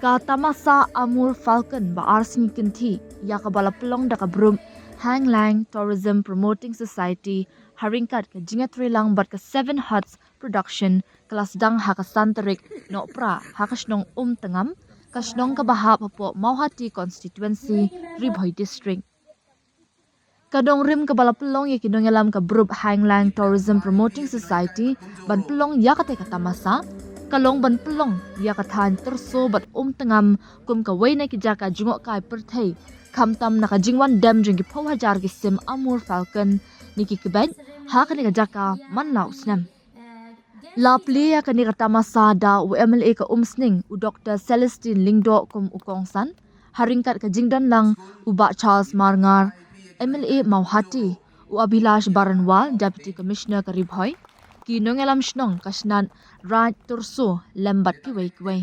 Ka tamasa Amur Falcon ba arsing kinti ya ka balapulong da ka brum Hang Lang Tourism Promoting Society haringkat ka jingatri lang bat ka 7 Huts Production kelas dang haka santarik no pra hakasnong tengam kasnong ka bahap po Mauhati Constituency Ribhoy District. Kadong rim ka balapulong ya kinong alam ka brum Hang Lang Tourism Promoting Society ban pulong ya ka tamasa kalong ban pelong ya kathan terso bat tengam kum ka way na kijaka jungok kai perthei kamtam naka jingwan dam jing ki phaw hajar ki sim Amur Falcon niki kibet ha ka ni jaka man lausnam lapli ya ka ni katama sada u MLA ka umsning u Dr. Celestine Lingdo kum ukongsan haringkat ka jingdan lang u ba Charles Marngar MLA Mauhati u Abhilash Baranwal Deputy Commissioner ka Ribhoy kinong alam shnong kasnan right turso lembat kiway.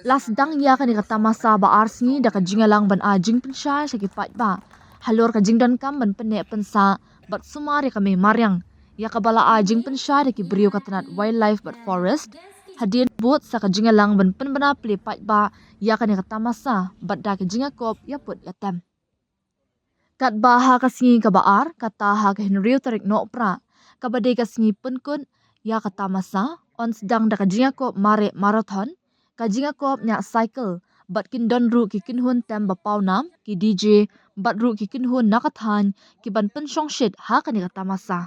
Las dang ya ka ni katama sa ba arsni da ka jingalang ban ajing pensya sa kipat ba. Halor ka jingdan kam ban pene pensa bat sumari kami maryang. Ya ka bala ajing pensya da ki brio katanat wildlife bat forest. Hadian bot sa ka jingalang ban penbana plipat ba ya ka ni katama sa bat da ka jingakop ya put yatem. Kat baha kasingi ka baar kata ha ka hinriu tarik no pra. Kabade kasingi penkun ya kata masa on sedang da kajinga ko mare marathon kajinga ko nya cycle bat kin don ru ki kin hun tem ba pau nam ki DJ bat ru ki kin hun nakathan ki ban pen song shit ha kani kata masa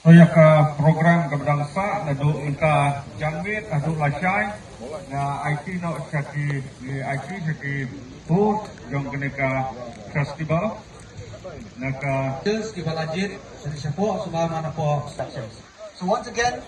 Saya ke program kebangsaan adu ingka jangwit adu lasai na IT no saki IT saki food yang keneka festival naka Just give a legit support semua mana po sections. So once again.